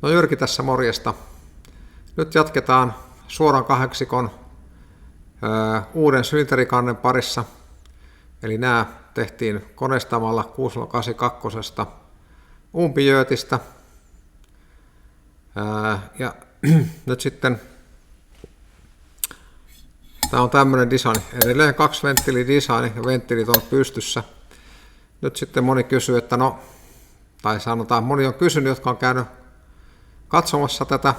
No Jyrki tässä morjesta. Nyt jatketaan suoran kahdeksikon uuden sylinterikannen parissa. Eli nämä tehtiin koneistamalla 682 umpijöötistä. Ja nyt sitten tämä on tämmöinen design. Edelleen 2 venttiilidesign ja venttiilit on pystyssä. Nyt sitten moni kysyy, että moni on kysynyt, jotka on käynyt katsomassa tätä,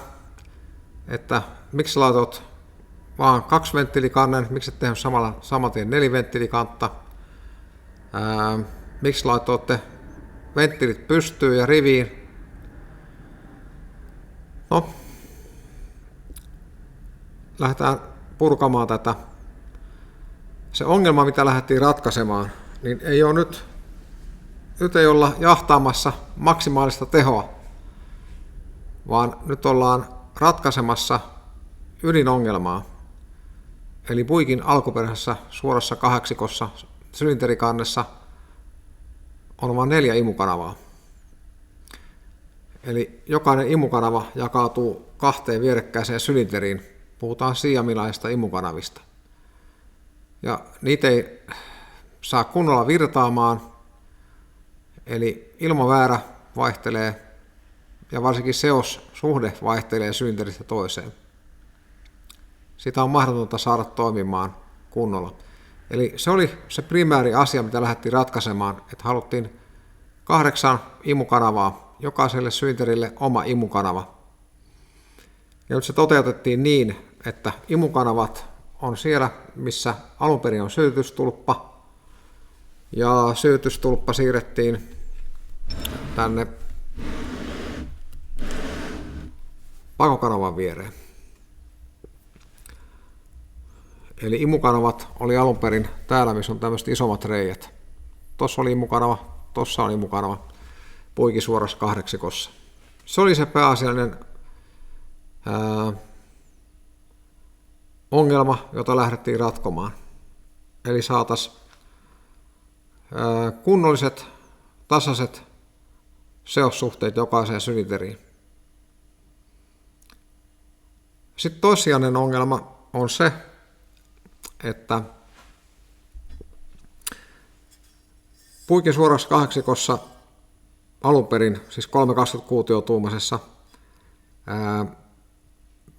että miksi laitot vaan 2 venttiilikannen, miksi et tehnyt saman tien 4 venttiilikantta, miksi laitoitte venttiilit pystyyn ja riviin. No, lähdetään purkamaan tätä. Se ongelma, mitä lähdettiin ratkaisemaan, niin ei ole nyt ei olla jahtaamassa maksimaalista tehoa, vaan nyt ollaan ratkaisemassa ydinongelmaa. Eli puikin alkuperäisessä suorassa kahdeksikossa sylinterikannessa on vain 4 imukanavaa. Eli jokainen imukanava jakautuu 2 vierekkäiseen sylinteriin. Puhutaan siamilaisista imukanavista. Ja niitä ei saa kunnolla virtaamaan, eli ilmaväärä vaihtelee ja varsinkin seossuhde vaihtelee sylinteristä toiseen. Sitä on mahdotonta saada toimimaan kunnolla. Eli se oli se primääri asia, mitä lähdettiin ratkaisemaan, että haluttiin 8 imukanavaa, jokaiselle sylinterille oma imukanava. Ja nyt se toteutettiin niin, että imukanavat on siellä, missä alun perin on syötystulppa, ja syötystulppa siirrettiin tänne pakokanavan viereen. Eli imukanavat oli alun perin täällä, missä on tämmöiset isommat reijät. Tuossa oli imukanava, tuossa on imukanava, puikin suorassa kahdeksikossa. Se oli se pääasiallinen ongelma, jota lähdettiin ratkomaan. Eli saataisiin kunnolliset, tasaiset seossuhteet jokaiseen sylinteriin. Sitten toissijainen ongelma on se, että puikin suorassa kahdeksikossa alun perin, siis 320 kuutiotuumaisessa,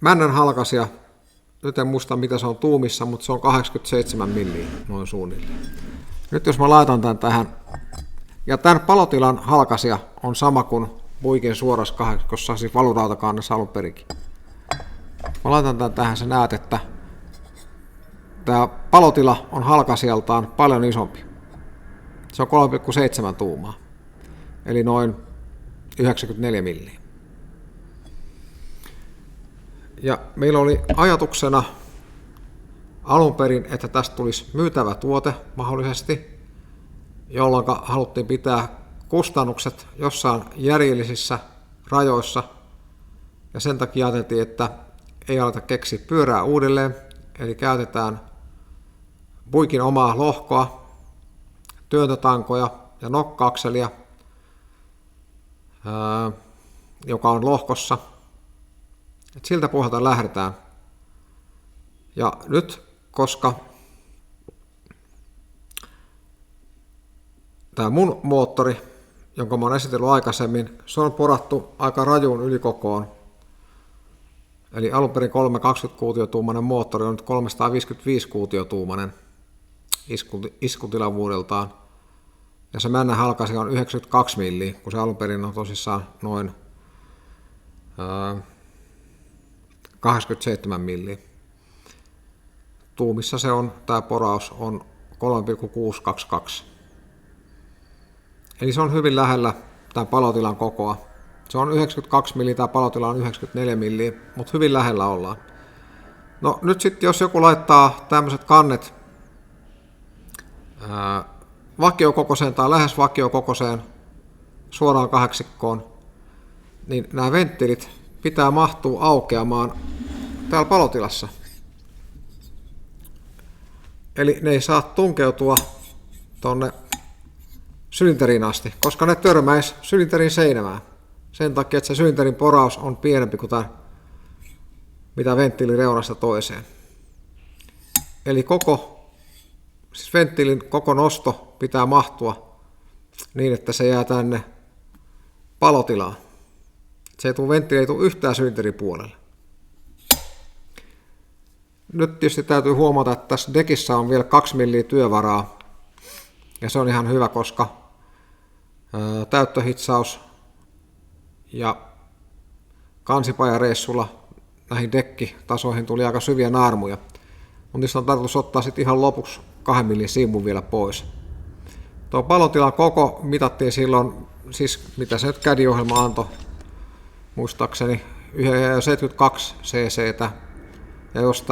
männän halkaisija, nyt en muista mitä se on tuumissa, mutta se on 87 milliä noin suunnilleen. Nyt jos mä laitan tämän tähän, ja tämän palotilan halkaisija on sama kuin puikin suorassa kahdeksikossa, siis valurautakannessa alun perinkin. Mä laitan tämän tähän, sä näet, että tämä palotila on halkaisijaltaan paljon isompi. Se on 3,7 tuumaa, eli noin 94 milliä. Ja meillä oli ajatuksena alun perin, että tästä tulisi myytävä tuote mahdollisesti, jolloin haluttiin pitää kustannukset jossain järjellisissä rajoissa. Ja sen takia ajateltiin, että ei aleta keksiä pyörää uudelleen, eli käytetään puikin omaa lohkoa, työntötankoja ja nokkaakselia, joka on lohkossa. Et siltä pohjalta lähdetään. Ja nyt, koska tämä mun moottori, jonka mä oon esitellyt aikaisemmin, se on porattu aika rajuun ylikokoon. Eli alun perin 320 kuutiotuumainen moottori on nyt 355 kuutiotuumainen iskutilavuudeltaan. Ja se männän halkaisija on 92 milliä, kun se alun perin on tosissaan noin 87 milliä. Tuumissa se on, tämä poraus on 3,622. Eli se on hyvin lähellä tämän palotilan kokoa. Se on 92 milliä, tämä palotila on 94 milliä, mutta hyvin lähellä ollaan. No nyt sitten jos joku laittaa tämmöiset kannet vakiokokoiseen tai lähes vakiokokoiseen suoraan kahdeksikkoon, niin nämä venttiilit pitää mahtua aukeamaan täällä palotilassa. Eli ne ei saa tunkeutua tuonne sylinteriin asti, koska ne törmäisi sylinterin seinämään. sen takia, että se sylinterin poraus on pienempi kuin mitä venttiilin reunasta toiseen. Eli siis venttiilin koko nosto pitää mahtua niin, että se jää tänne palotilaan. Venttiili ei tule yhtään sylinterin puolelle. Nyt tietysti täytyy huomata, että tässä dekissä on vielä 2 milliä työvaraa. Ja se on ihan hyvä, koska täyttöhitsaus ja kansipajareissulla näihin dekkitasoihin tuli aika syviä naarmuja. Mutta niistä on tarkoitus ottaa sitten ihan lopuksi 2 millin siimun vielä pois. Tuo palotilan koko mitattiin silloin, siis mitä se nyt CAD-ohjelma antoi, muistaakseni 72 cc:tä. Ja jos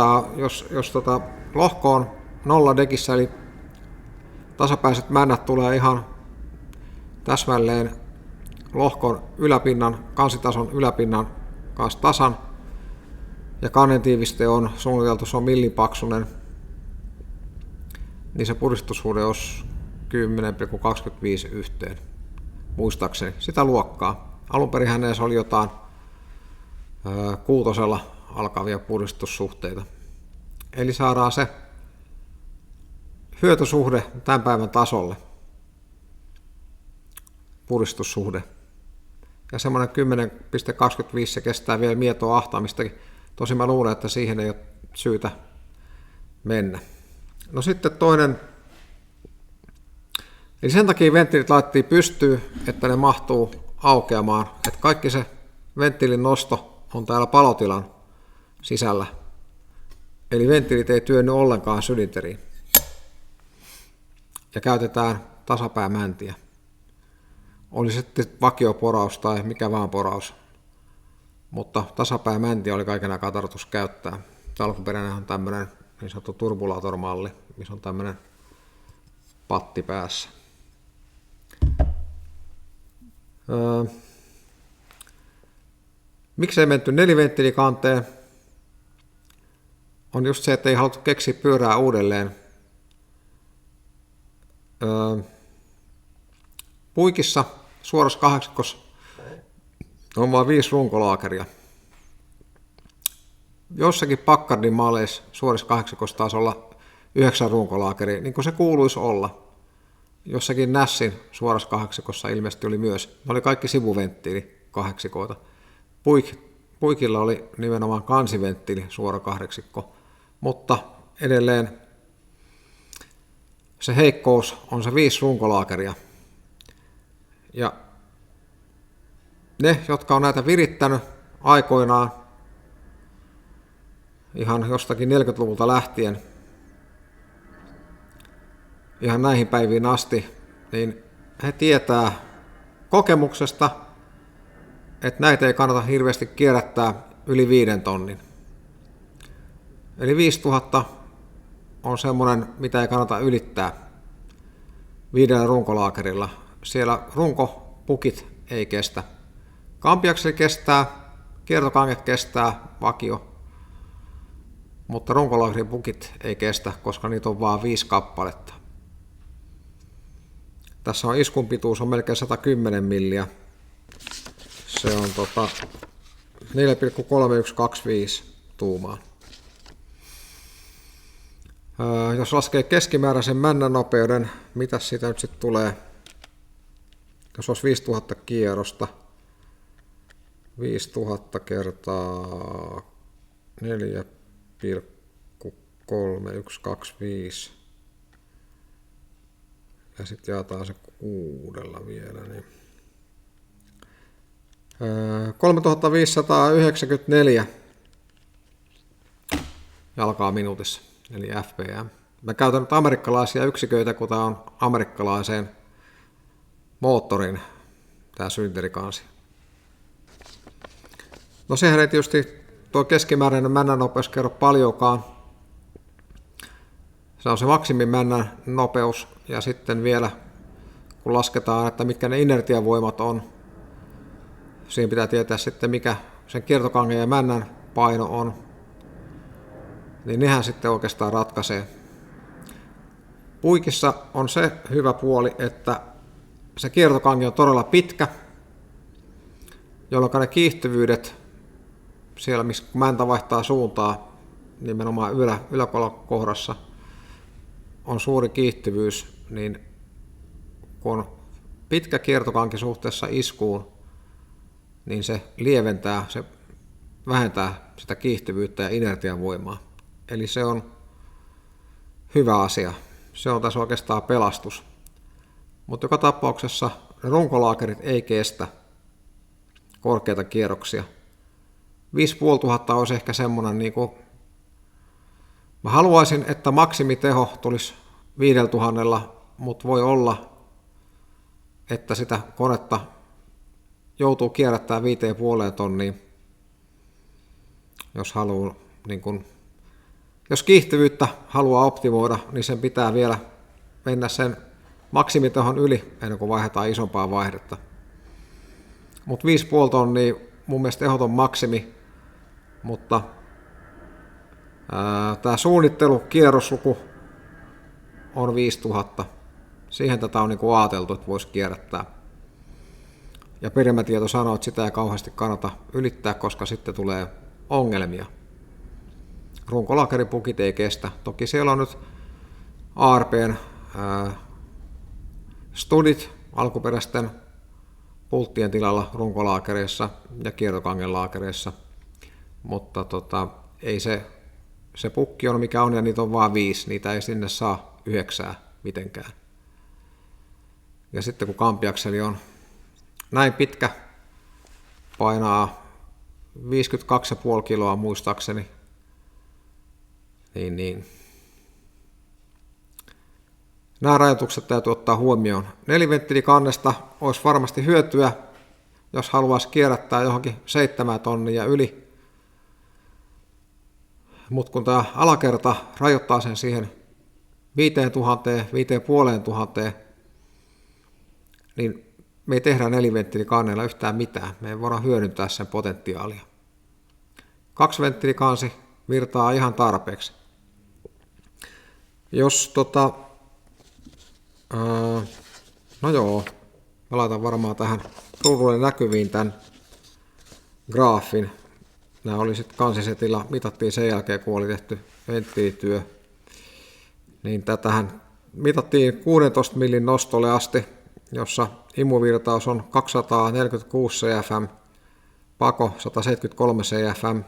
lohko on 0 dekissä, eli tasapäiset männät tulee ihan täsmälleen lohkon yläpinnan, kansitason yläpinnan kanssa tasan, ja kannentiiviste on suunniteltu, se on millipaksunen, niin se puristussuhde olisi 10,25 yhteen, muistaakseni, sitä luokkaa. Alunperin se oli jotain 6 alkavia puristussuhteita. Eli saadaan se hyötysuhde tämän päivän tasolle, puristussuhde. Ja semmoinen 10,25 se kestää vielä mietoa ahtaamistakin. Tosin mä luulen, että siihen ei ole syytä mennä. No sitten toinen, eli sen takia venttiilit laitettiin pystyyn, että ne mahtuu aukeamaan. Että kaikki se venttiilin nosto on täällä palotilan sisällä. Eli venttiilit ei työnny ollenkaan sylinteriin. Ja käytetään tasapäämäntiä. Oli sitten vakioporaus tai mikä vaan poraus. Mutta tasapäämänti oli kaiken aikaa tarkoitus käyttää. Alkuperäinen on tämmöinen niin sanottu turbulator-malli, missä on tämmöinen patti päässä. Miksei menty neliventtiilikanteen? On just se, että ei haluttu keksiä pyörää uudelleen. Puikissa suorassa kahdeksikossa on vain 5 runkolaakeria. Jossakin Packardin malleissa suorassa kahdeksikossa taisi olla 9 runkolaakeria, niin kuin se kuuluisi olla. Jossakin Nassin suorassa kahdeksikossa ilmeisesti oli myös. Ne oli kaikki sivuventtiili kahdeksikkoita. Puikilla oli nimenomaan kansiventtiili suora kahdeksikko, mutta edelleen se heikkous on se 5 runkolaakeria. Ja ne, jotka on näitä virittänyt aikoinaan, ihan jostakin 40-luvulta lähtien, ihan näihin päiviin asti, niin he tietää kokemuksesta, että näitä ei kannata hirveästi kierrättää yli 5 tonnin. Eli 5000 on semmoinen, mitä ei kannata ylittää 5 runkolaakerilla. Siellä runkopukit ei kestä. Kampiakseli kestää, kiertokanget kestää, vakio, mutta runkolaakerin pukit ei kestä, koska niitä on vain 5 kappaletta. Tässä on iskun pituus on melkein 110 milliä. Se on 4,3125 tuumaa. Jos laskee keskimääräisen männän nopeuden, mitä siitä nyt sitten tulee? Jos olisi 5000 kierrosta, 5000 kertaa 4,3125 ja sitten jaetaan se 6 vielä, niin 3594 jalkaa minuutissa, eli FPM. Mä käytän nyt amerikkalaisia yksiköitä, kun tämä on amerikkalaiseen moottorin tämä sylinterikansi. No sehän ei tietysti tuo keskimääräinen männän nopeus kerro paljonkaan. Se on se maksimin männän nopeus ja sitten vielä kun lasketaan, että mitkä ne inertiavoimat on, siinä pitää tietää sitten mikä sen kiertokangen ja männän paino on, niin nehän sitten oikeastaan ratkaisee. Puikissa on se hyvä puoli, että se kiertokangi on todella pitkä jolloin ne kiihtyvyydet siellä, missä mäntä vaihtaa suuntaa, nimenomaan yläkohdassa on suuri kiihtyvyys, niin kun on pitkä kiertokanki suhteessa iskuun, niin se lieventää, se vähentää sitä kiihtyvyyttä ja inertiavoimaa. Eli se on hyvä asia. Se on tässä oikeastaan pelastus. Mutta joka tapauksessa runkolaakerit ei kestä korkeita kierroksia. 5500 olisi ehkä semmoinen, niin kuin mä haluaisin, että maksimiteho tulisi 5000, mutta voi olla, että sitä konetta joutuu kierrättämään 5,5 tonnia, jos haluaa, niin kun, jos kiihtyvyyttä haluaa optimoida, niin sen pitää vielä mennä sen maksimitehon yli ennen kuin vaihdetaan isompaa vaihdetta. Mutta 5,5 tonnia mun mielestä ehdoton maksimi, mutta tämä suunnittelukierrosluku on 5000. Siihen tätä on niinku ajateltu, että voisi kierrättää. Ja perimätieto sanoo, että sitä ei kauheasti kannata ylittää, koska sitten tulee ongelmia. Runkolaakeripukit ei kestä. Toki siellä on nyt ARPn studit alkuperäisten pulttien tilalla runkolaakereissa ja kiertokangen laakereissa, mutta ei se pukki on mikä on ja niitä on vaan 5, niitä ei sinne saa 9 mitenkään. Ja sitten kun kampiakseli on näin pitkä, painaa 52,5 kiloa muistaakseni, niin nämä rajoitukset täytyy ottaa huomioon. 4-venttiilikannesta olisi varmasti hyötyä, jos haluaisi kierrättää johonkin 7 tonnia yli, mutta kun tämä alakerta rajoittaa sen siihen 5000, 5500, niin me ei tehdä 4-venttiilikannella yhtään mitään. Me ei voida hyödyntää sen potentiaalia. 2-venttiilikansi virtaa ihan tarpeeksi. Jos no joo, mä laitan varmaan tähän ruudulle näkyviin tämän graafin. Nämä oli sitten kansisetillä, mitattiin sen jälkeen, kun oli tehty venttiilityö. Niin tätähän mitattiin 16 millin nostolle asti, jossa imuvirtaus on 246 cfm, pako 173 cfm.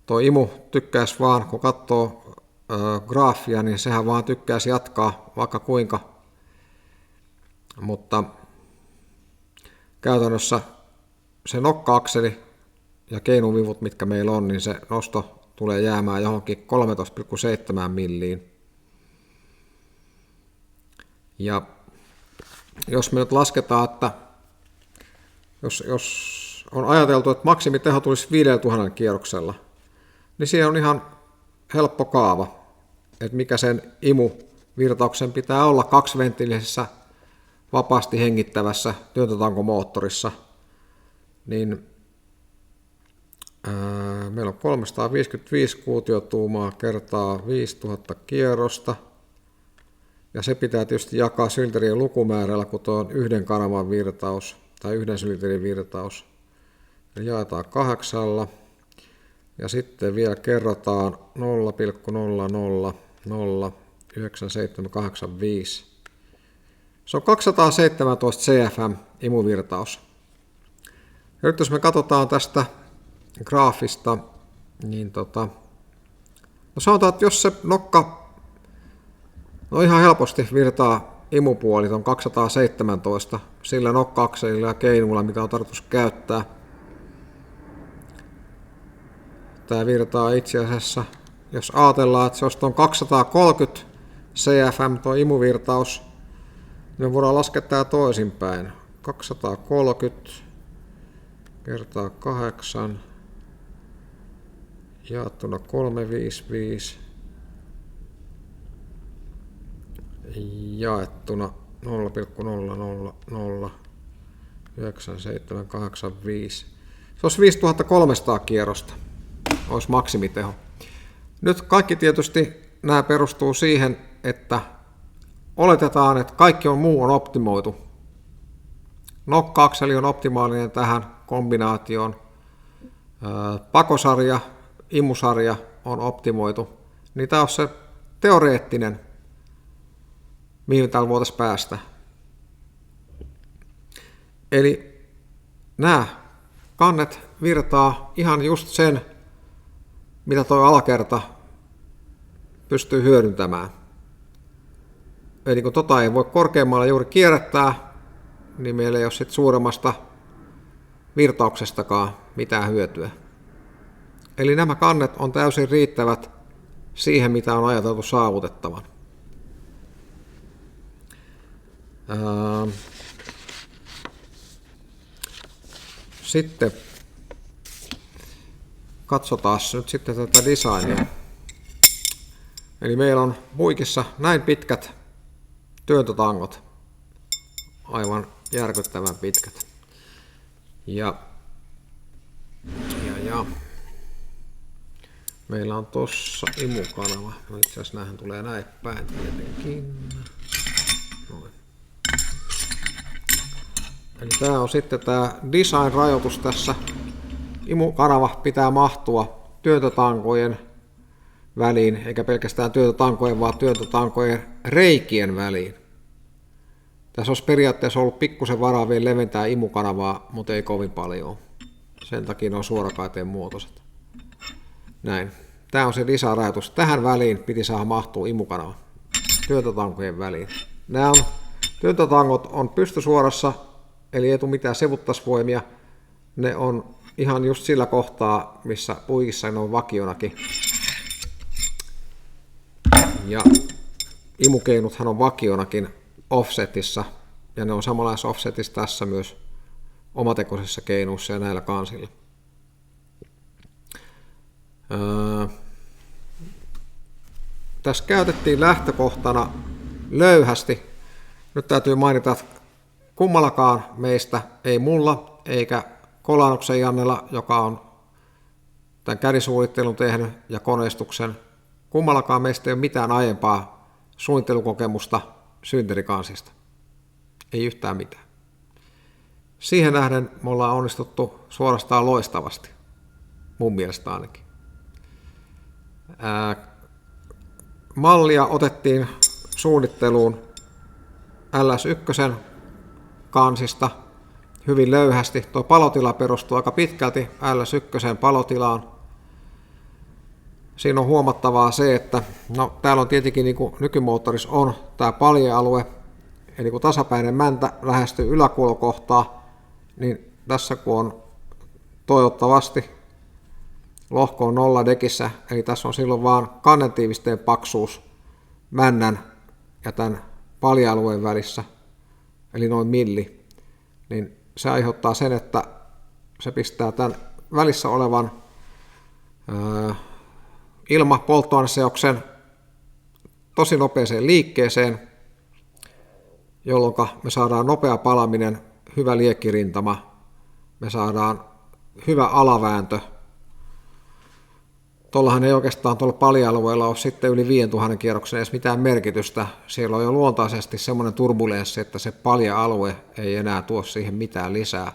Tuo imu tykkäisi vaan, kun katsoo graafia, niin sehän vaan tykkäisi jatkaa vaikka kuinka, mutta käytännössä se nokka-akseli ja keinuvivut, mitkä meillä on, niin se nosto tulee jäämään johonkin 13,7 milliin. Ja jos me nyt lasketaan, että jos on ajateltu, että maksimiteho tulisi 5000 kierroksella, niin siinä on ihan helppo kaava, että mikä sen imuvirtauksen pitää olla 2-venttiilisessä vapaasti hengittävässä työntötankomoottorissa, niin meillä on 355 kuutiotuumaa kertaa 5000 kierrosta, ja se pitää tietysti jakaa sylinterien lukumäärällä, kun tuo on yhden kanavan virtaus tai yhden sylinterin virtaus. Eli jaetaan 8, ja sitten vielä kerrotaan 0,0009785. Se on 217 cfm imuvirtaus. Ja nyt jos me katsotaan tästä graafista, niin no sanotaan, että jos se nokka ihan helposti virtaa imupuoli on 217 sillä nokka-akselilla ja keinulla, mitä on tarkoitus käyttää. Tämä virtaa itse asiassa, jos ajatellaan, että se olisi tuon 230 cfm tuo imuvirtaus, niin me voidaan laskea tämä toisinpäin. 230 kertaa 8 jaettuna 355 jaettuna 0,0009785. Se olisi 5300 kierrosta, olisi maksimiteho. Nyt kaikki tietysti nämä perustuu siihen, että oletetaan, että kaikki muu on optimoitu. Nokka-akseli on optimaalinen tähän kombinaatioon. Pakosarja, imusarja on optimoitu. Niin tämä on se teoreettinen, mihin täällä voitaisiin päästä. Eli nämä kannet virtaa ihan just sen, mitä tuo alakerta pystyy hyödyntämään. Eli kun tota ei voi korkeammalla juuri kierrättää, niin meillä ei ole sit suuremmasta virtauksestakaan mitään hyötyä. Eli nämä kannet on täysin riittävät siihen, mitä on ajateltu saavutettavan. Sitten katsotaan nyt sitten tätä designia. Eli meillä on puikissa näin pitkät työntötangot, aivan järkyttävän pitkät. Ja meillä on tossa imukanava. No itse asiassa näähän tulee näin päin tietenkin. Noin. Eli tää on sitten tää design-rajoitus tässä. Imukanava pitää mahtua työntötankojen väliin, eikä pelkästään työntötankojen, vaan työntötankojen reikien väliin. Tässä olisi periaatteessa ollut pikkusen varaa vielä leventää imukanavaa, mutta ei kovin paljon. Sen takia ne on suorakaiteen muotoiset. Näin. Tämä on se lisärajoitus. Tähän väliin piti saada mahtua imukanava työntötankojen väliin. Työntötangot on pystysuorassa, eli ei tule mitään sivuttasvoimia. Ne on ihan just sillä kohtaa, missä puikissa ne on vakionakin. Ja imukeinuthan on vakionakin offsetissa, ja ne on samanlaisessa offsetissa tässä myös omatekoisessa keinuussa ja näillä kansilla. Tässä käytettiin lähtökohtana löyhästi. Nyt täytyy mainita, että kummallakaan meistä, ei mulla eikä Kolanoksen Jannella, joka on tämän kädisuunnittelun tehnyt ja koneistuksen, kummallakaan meistä ei ole mitään aiempaa suunnittelukokemusta synterikansista. Ei yhtään mitään. Siihen nähden me ollaan onnistuttu suorastaan loistavasti, mun mielestä ainakin. Mallia otettiin suunnitteluun LS1 kansista hyvin löyhästi. Tuo palotila perustuu aika pitkälti LS1 palotilaan. Siinä on huomattavaa se, että täällä on tietenkin niin kuin nykymoottorissa on tämä paljealue, eli kun tasapäinen mäntä lähestyy yläkuolokohtaa, niin tässä kun on toivottavasti lohko on 0 dekissä, eli tässä on silloin vaan kannetiivisteen paksuus männän ja tämän paljealueen välissä, eli noin milli, niin se aiheuttaa sen, että se pistää tämän välissä olevan ilmapolttoaineseoksen tosi nopeeseen liikkeeseen, jolloin me saadaan nopea palaminen, hyvä liekkirintama, me saadaan hyvä alavääntö. Tuollahan ei oikeastaan tuolla paljealueella ole sitten yli 5000 kierroksen edes mitään merkitystä. Siellä on jo luontaisesti semmoinen turbulenssi, että se paljealue ei enää tuo siihen mitään lisää.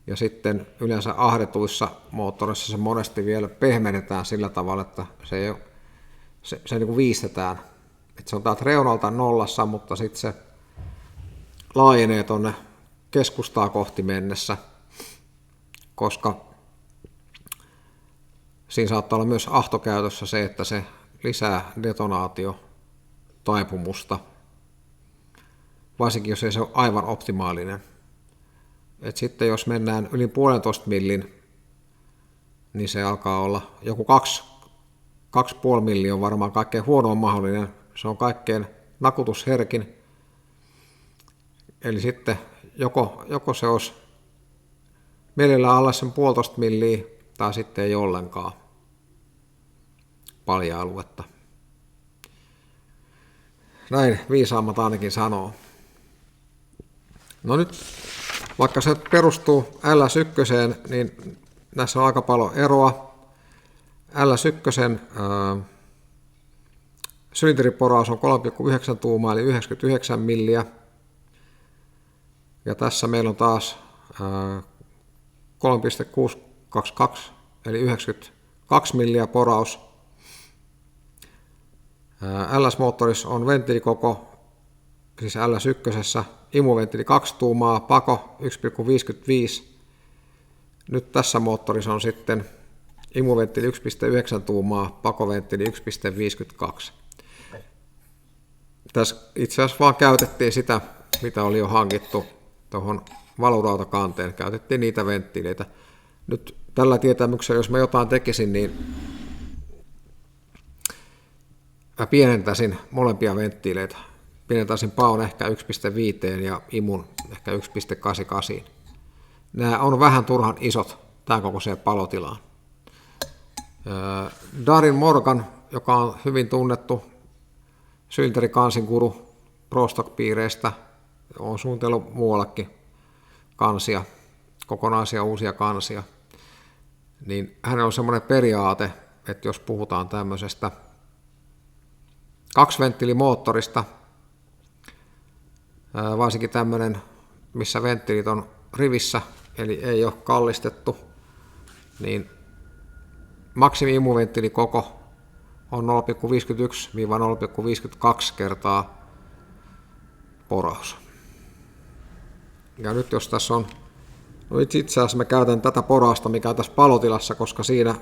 Ja sitten yleensä ahdetuissa moottorissa se monesti vielä pehmennetään sillä tavalla, että se niin kuin viistetään. Että se on täältä reunalta nollassa, mutta sitten se laajenee tuonne keskustaa kohti mennessä, koska siinä saattaa olla myös ahtokäytössä se, että se lisää detonaatiotaipumusta, varsinkin jos ei se ole aivan optimaalinen. Et sitten jos mennään yli 1,5 millin, niin se alkaa olla joku 2,5 milli on varmaan kaikkein huonoin mahdollinen. Se on kaikkein nakutusherkin. Eli sitten joko se olisi mielellään alle sen 1,5 milliä tai sitten ei ollenkaan palja-aluetta. Näin viisaammat ainakin sanoo. No nyt, vaikka se perustuu LS1, niin näissä on aika paljon eroa. LS1 sylinteriporaus on 3,9 tuumaa eli 99 milliä. Ja tässä meillä on taas 3,622 eli 92 milliä poraus. LS-moottorissa on venttiilikoko, siis LS1, imuventtiili 2 tuumaa, pako 1,55. Nyt tässä moottorissa on sitten imuventtiili 1,9 tuumaa, pakoventtiili 1,52. Tässä itse asiassa vaan käytettiin sitä, mitä oli jo hankittu tuohon valurautakanteen. Käytettiin niitä venttiileitä. Nyt tällä tietämyksellä, jos mä jotain tekisin, niin mä pienentäisin molempia venttiileitä. Pienentäisin paon ehkä 1,5 ja imun ehkä 1,88. Nämä on vähän turhan isot tämän kokoiseen palotilaan. Darin Morgan, joka on hyvin tunnettu sylinterikansinkuru Pro Stock-piireistä, on suunnitellut muuallekin kansia, kokonaisia uusia kansia, niin hänellä on semmoinen periaate, että jos puhutaan tämmöisestä kaksiventtiilimoottorista, varsinkin tämmöinen, missä venttiilit on rivissä, eli ei ole kallistettu, niin maksimi-imuventtiilikoko on 0,51-0,52 kertaa poraus. Ja nyt jos tässä on, no itse asiassa mä käytän tätä porausta, mikä on tässä palotilassa, koska siinä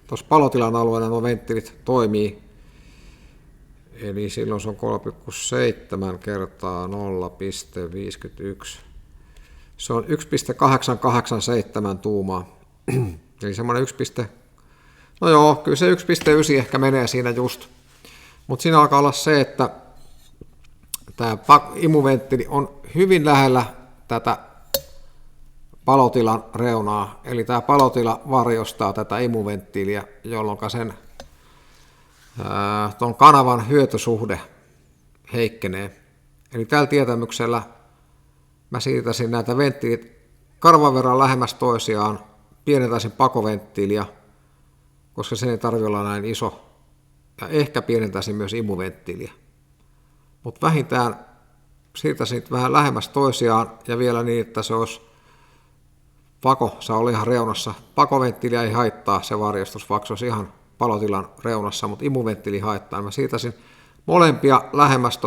tuossa palotilan alueella nuo venttiilit toimii. Eli silloin se on 3,7 kertaa 0,51. Se on 1,887 tuumaa. Eli semmoinen 1. No joo, kyllä se 1,9 ehkä menee siinä just. Mutta siinä alkaa olla se, että tämä imuventtiili on hyvin lähellä tätä palotilan reunaa. Eli tämä palotila varjostaa tätä imuventtiiliä, jolloin sen tuon kanavan hyötysuhde heikkenee. Eli tällä tietämyksellä mä siirtäisin näitä venttiilit karvan verran lähemmäs toisiaan, pienentäisin pakoventtiiliä, koska se ei tarvitse olla näin iso, ja ehkä pienentäisin myös imuventtiiliä. Mutta vähintään siirtäisin vähän lähemmäs toisiaan, ja vielä niin, että se olisi pako, se oli ihan reunassa. Pakoventtiiliä ei haittaa se varjostus, vaikka se olisi ihan palotilan reunassa, mutta imuventtiili haittaa. Mä siirtäisin molempia lähemmäs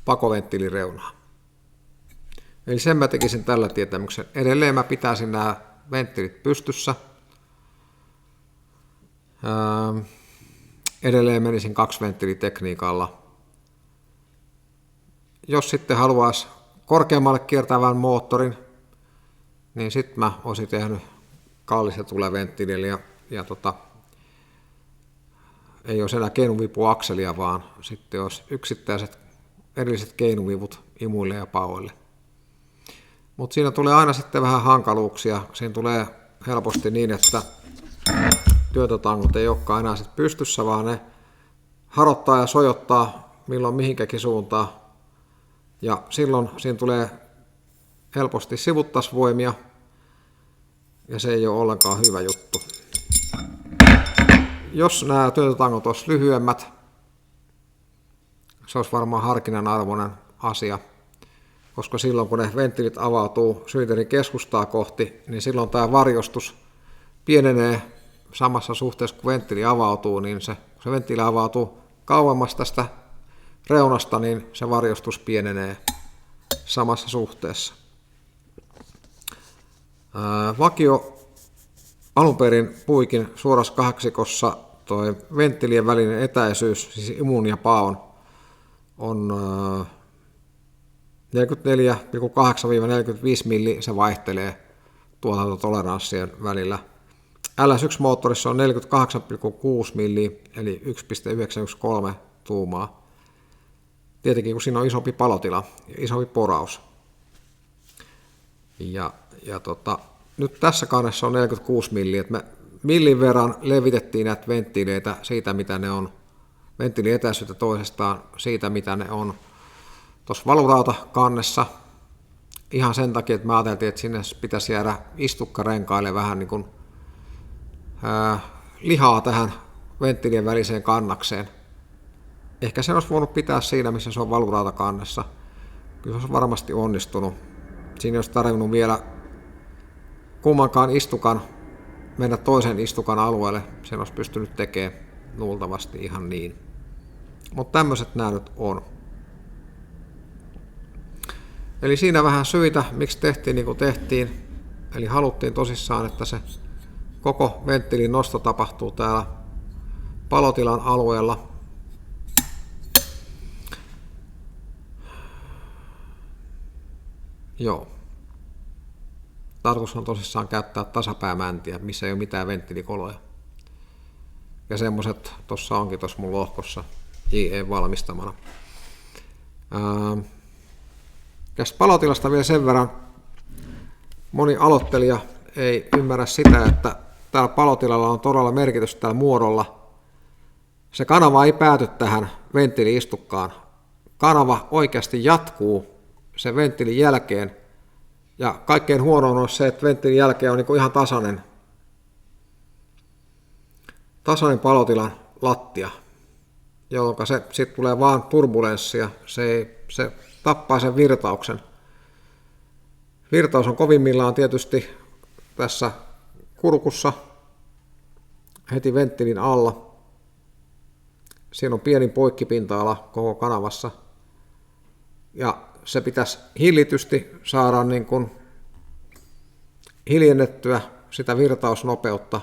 pakoventtiilin reunaa. Eli sen mä tekisin tällä tietämyksellä. Edelleen mä pitäisin nämä venttiilit pystyssä. Edelleen menisin kaksiventtiilitekniikalla. Jos sitten haluaisi korkeammalle kiertävän moottorin, niin sitten mä olisin tehnyt kallistetulle venttiilille ja ei olisi enää keinuvipuakselia, vaan sitten olisi yksittäiset erilliset keinuvivut imuille ja paoille. Mutta siinä tulee aina sitten vähän hankaluuksia. Siinä tulee helposti niin, että työtötangot ei olekaan enää sit pystyssä, vaan ne harottaa ja sojottaa milloin mihinkäkin suuntaan. Ja silloin siinä tulee helposti sivuttasvoimia, ja se ei ole ollenkaan hyvä juttu. Jos nämä työtötangot olisi lyhyemmät, se olisi varmaan harkinnan arvoinen asia, koska silloin kun ne venttiilit avautuu sylinterin keskustaa kohti, niin silloin tämä varjostus pienenee samassa suhteessa kun venttiili avautuu, niin kun se venttiili avautuu kauemmas tästä reunasta, niin se varjostus pienenee samassa suhteessa. Vakio alun perin puikin suorassa kahdeksankossa toi venttiilien välinen etäisyys, siis imun ja paon, on 44,8-45 milli, se vaihtelee tuotantotoleranssien välillä. LS1-moottorissa on 48,6 milli, eli 1,913 tuumaa. Tietenkin kun siinä on isompi palotila ja isompi poraus. Nyt tässä kannessa on 46 milli, että me millin verran levitettiin näitä venttiileitä siitä, mitä ne on, venttiilietäisyyttä toisestaan siitä, mitä ne on tuossa valurautakannessa. Ihan sen takia, että mä ajattelin, että sinne pitäisi jäädä istukkarenkaille vähän niin kuin lihaa tähän venttiilien väliseen kannakseen. Ehkä se olisi voinut pitää siinä, missä se on valurautakannessa. kyllä se olisi varmasti onnistunut. Siinä olisi tarvinnut vielä kummankaan istukan mennä toisen istukan alueelle. Sen olisi pystynyt tekemään luultavasti ihan niin. Mutta tämmöiset nämä nyt on. Eli siinä vähän syitä, miksi tehtiin niin kuin tehtiin. Eli haluttiin tosissaan, että se koko venttiilin nosto tapahtuu täällä palotilan alueella. Joo. Tarkoitus on tosissaan käyttää tasapäämäntiä, missä ei ole mitään venttiilikoloja. Ja semmoset tuossa onkin tuossa mun lohkossa JE valmistamana. Tästä palotilasta vielä sen verran. Moni aloittelija ei ymmärrä sitä, että täällä palotilalla on todella merkitys tällä muodolla. Se kanava ei pääty tähän venttiili-istukkaan. Kanava oikeasti jatkuu sen venttiilin jälkeen. Ja kaikkein huonoin on se, että venttiilin jälkeen on niin ihan tasainen palotilan lattia, jolloin se sitten tulee vaan turbulenssia. Se tappaa sen virtauksen. Virtaus on kovimmillaan tietysti tässä kurkussa heti venttiilin alla. Siinä on pienin poikkipinta-ala koko kanavassa. Ja se pitäisi hillitysti saada niin kuin hiljennettyä sitä virtausnopeutta,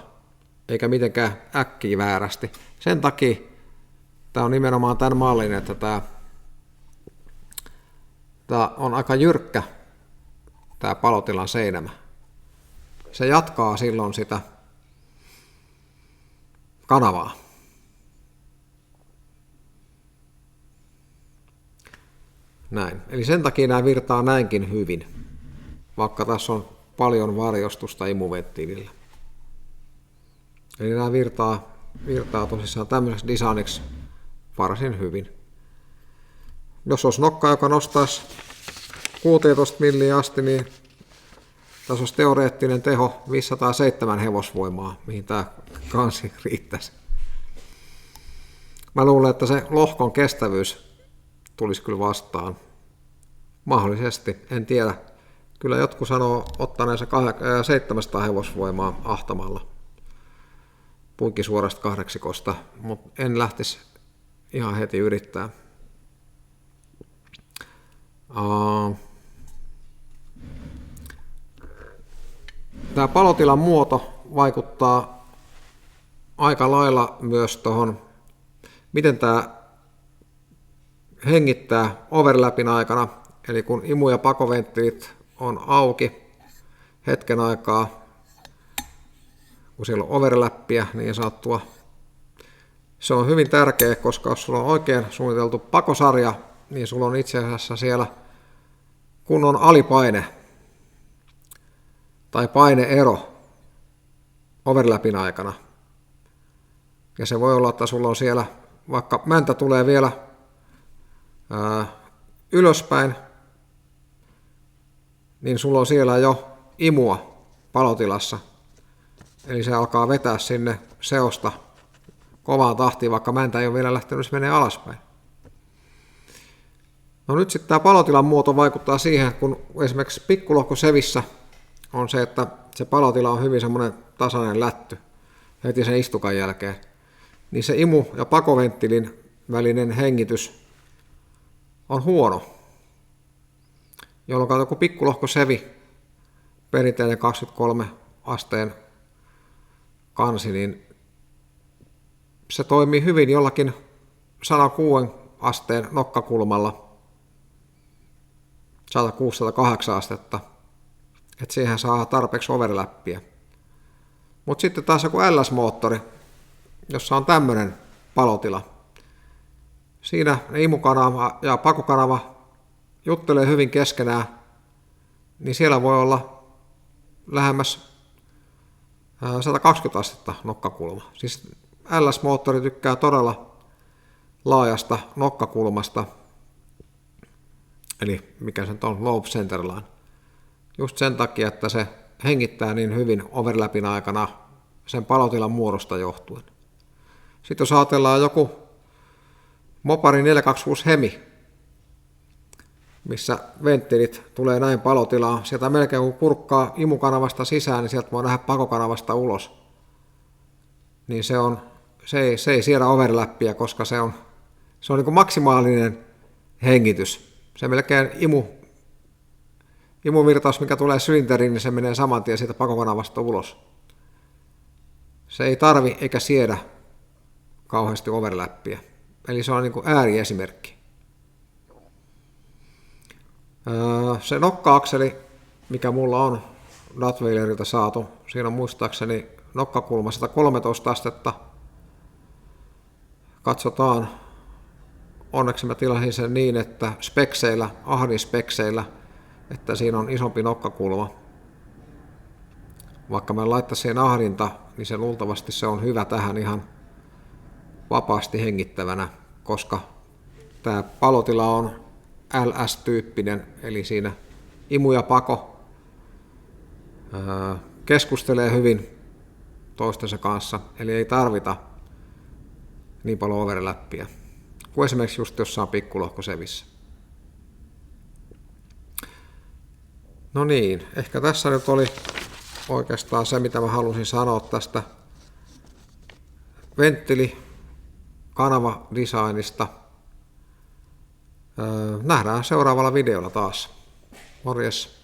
eikä mitenkään äkkiä väärästi. Sen takia tämä on nimenomaan tämän mallin, että tämä on aika jyrkkä tämä palotilan seinämä. Se jatkaa silloin sitä kanavaa. Näin. Eli sen takia nämä virtaa näinkin hyvin, vaikka tässä on paljon varjostusta imuventtiilillä. Eli nämä virtaa tosissaan tämmöiseksi designiksi varsin hyvin. Jos olisi nokka, joka nostaisi 16 milliä asti, niin tässä olisi teoreettinen teho 507 hevosvoimaa, mihin tämä kansi riittäisi. Mä luulen, että se lohkon kestävyys tulisi kyllä vastaan. Mahdollisesti, en tiedä. Kyllä jotkut sanoo ottaneensa 700 hevosvoimaa ahtamalla puikkisuorasta kahdeksikosta, mutta en lähtisi ihan heti yrittää. Tämä palotilan muoto vaikuttaa aika lailla myös tuohon, miten tämä hengittää overlapin aikana, eli kun imu- ja pakoventtiilit on auki hetken aikaa, kun siellä on overlappia niin sanottua. Se on hyvin tärkeä, koska jos sulla on oikein suunniteltu pakosarja, niin sulla on itse asiassa siellä kunnon alipaine tai paineero overlapin aikana. Ja se voi olla, että sulla on siellä, vaikka mäntä tulee vielä ylöspäin, niin sulla on siellä jo imua palotilassa. Eli se alkaa vetää sinne seosta kovaan tahtiin, vaikka mäntä ei ole vielä lähtenyt, se menee alaspäin. No nyt sitten tämä palotilan muoto vaikuttaa siihen, kun esimerkiksi pikkulohkosevissä on se, että se palotila on hyvin semmoinen tasainen lätty heti sen istukan jälkeen, niin se imu- ja pakoventtilin välinen hengitys on huono, jolloin joku pikkulohkosevi, perinteinen 23 asteen kansi, niin se toimii hyvin jollakin 106 asteen nokkakulmalla, 106-108 astetta, että siihen saa tarpeeksi overlappia. Mutta sitten taas joku LS-moottori, jossa on tämmöinen palotila. Siinä imukanava ja pakokanava juttelee hyvin keskenään, niin siellä voi olla lähemmäs 120 astetta nokkakulma. Siis LS-moottori tykkää todella laajasta nokkakulmasta, eli mikä se on, lobe centerline. Just sen takia, että se hengittää niin hyvin overlapin aikana sen palotilan muodosta johtuen. Sitten jos ajatellaan joku Mopari 426 Hemi, missä venttiilit tulee näin palotilaa. Sieltä melkein kun kurkkaa imukanavasta sisään, niin sieltä voi nähdä pakokanavasta ulos. Niin se ei siedä overlappia, koska se on niin kuin maksimaalinen hengitys. Se melkein imuvirtaus, mikä tulee sylinteriin, niin se menee saman tien siitä pakokanavasta ulos. Se ei tarvi eikä siedä kauheasti overlappia. Eli se on niin kuin ääriesimerkki. Se nokka-akseli, mikä mulla on Rottweilerilta saatu, siinä on muistaakseni nokkakulma 113 astetta. Katsotaan. Onneksi mä tilasin sen niin, että ahdinspekseillä, että siinä on isompi nokkakulma. Vaikka mä laittaisin siihen ahdinta, niin se luultavasti se on hyvä tähän ihan vapaasti hengittävänä, koska tämä palotila on LS-tyyppinen, eli siinä imu ja pako keskustelee hyvin toistensa kanssa, eli ei tarvita niin paljon overlappia kuin esimerkiksi just jossain pikkulohkosevissä. No niin, ehkä tässä nyt oli oikeastaan se, mitä mä halusin sanoa tästä venttiilikanavadesignista. Nähdään seuraavalla videolla taas. Morjes!